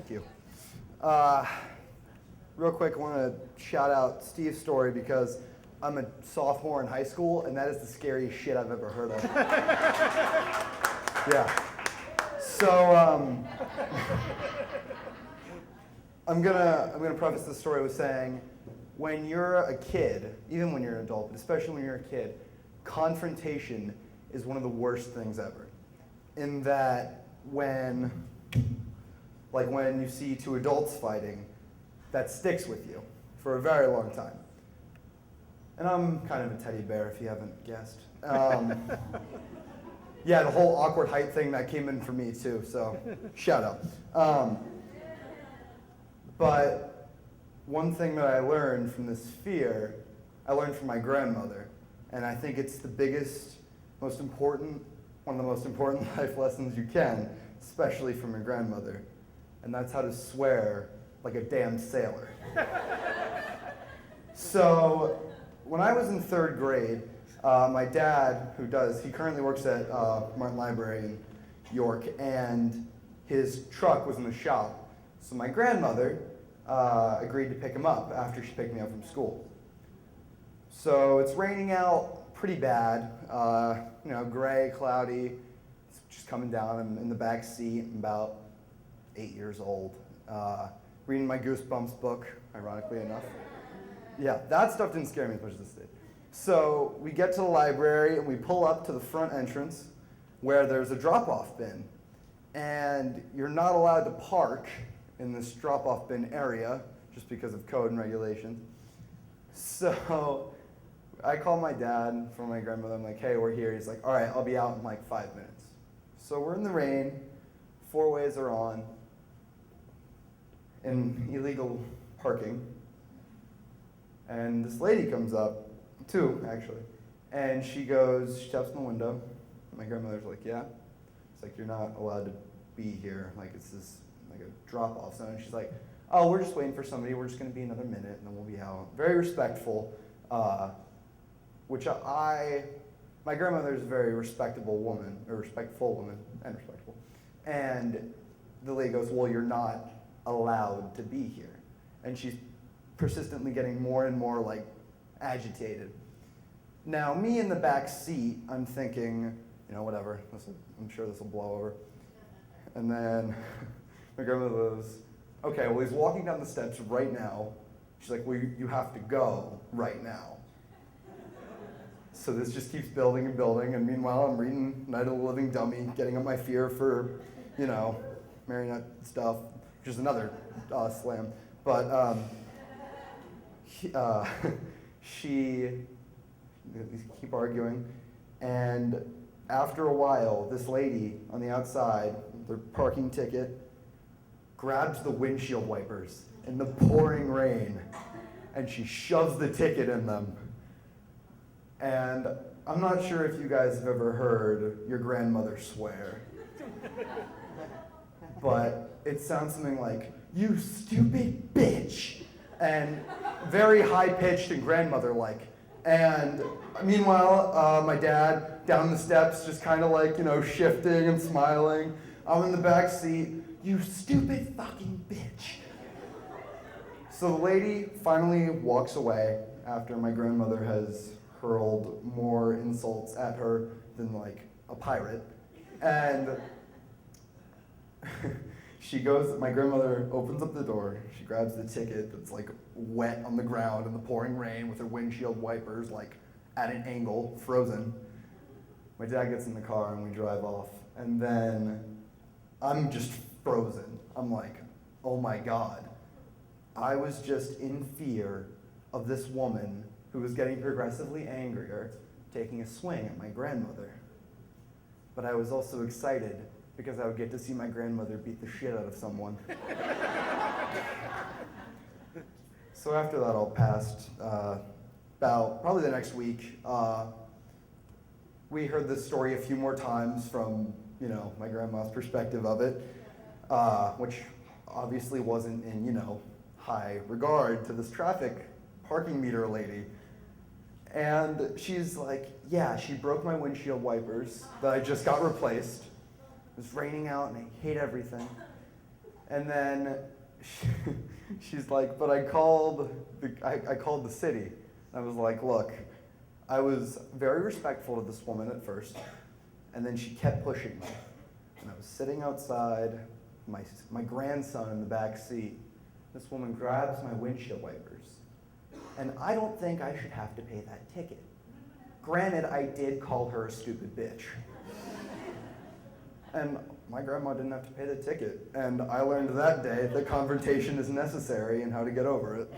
Thank you. Real quick, I want to shout out Steve's story because I'm a sophomore in high school, and that is the scariest shit I've ever heard of. Yeah. So I'm gonna preface this story with saying, when you're a kid, even when you're an adult, but especially when you're a kid, confrontation is one of the worst things ever. In that when you see two adults fighting, that sticks with you for a very long time. And I'm kind of a teddy bear, if you haven't guessed. Yeah, the whole awkward height thing, that came in for me too, so shout out. But one thing that I learned from this fear, I learned from my grandmother. And I think it's the biggest, one of the most important life lessons you can, especially from your grandmother. And that's how to swear like a damn sailor. So when I was in 3rd grade, my dad, he currently works at Martin Library in York, and his truck was in the shop. So my grandmother agreed to pick him up after she picked me up from school. So it's raining out pretty bad, gray, cloudy. It's just coming down. I'm in the back seat. I'm about 8 years old, reading my Goosebumps book, ironically enough. Yeah, that stuff didn't scare me as much as this did. So we get to the library and we pull up to the front entrance where there's a drop-off bin. And you're not allowed to park in this drop-off bin area just because of code and regulations. So I call my dad from my grandmother. I'm like, hey, we're here. He's like, all right, I'll be out in like 5 minutes. So we're in the rain. 4 ways are on. In illegal parking. And this lady comes up, 2 actually, and she taps on the window. My grandmother's like, yeah. It's like, you're not allowed to be here. Like, it's this, like a drop-off zone. And she's like, oh, we're just waiting for somebody. We're just going to be another minute, and then we'll be out. Very respectful, my grandmother is a very respectful woman, and respectful. And the lady goes, well, you're not allowed to be here. And she's persistently getting more and more, like, agitated. Now, me in the back seat, I'm thinking, whatever, I'm sure this will blow over. And then my grandmother goes, okay, well, he's walking down the steps right now. She's like, well, you have to go right now. So this just keeps building and building, and meanwhile, I'm reading Night of the Living Dummy, getting up my fear for, marionette stuff, which is another slam. But they keep arguing, and after a while, this lady on the outside, their parking ticket, grabs the windshield wipers in the pouring rain, and she shoves the ticket in them. And I'm not sure if you guys have ever heard your grandmother swear, but it sounds something like, you stupid bitch, and very high-pitched and grandmother-like. And meanwhile, my dad down the steps, just kind of like, shifting and smiling. I'm in the back seat, you stupid fucking bitch. So the lady finally walks away after my grandmother has hurled more insults at her than like a pirate. And my grandmother opens up the door, she grabs the ticket that's like wet on the ground in the pouring rain with her windshield wipers like at an angle, frozen. My dad gets in the car and we drive off, and then I'm just frozen. I'm like, oh my God. I was just in fear of this woman who was getting progressively angrier, taking a swing at my grandmother. But I was also excited because I would get to see my grandmother beat the shit out of someone. So after that all passed, about probably the next week, we heard this story a few more times from, my grandma's perspective of it, which obviously wasn't in, high regard to this traffic parking meter lady. And she's like, yeah, she broke my windshield wipers that I just got replaced. It was raining out and I hate everything. And then she's like, but I called the city. I was like, look, I was very respectful to this woman at first, and then she kept pushing me. And I was sitting outside, my grandson in the back seat. This woman grabs my windshield wipers, and I don't think I should have to pay that ticket. Granted, I did call her a stupid bitch. And my grandma didn't have to pay the ticket. And I learned that day that confrontation is necessary and how to get over it.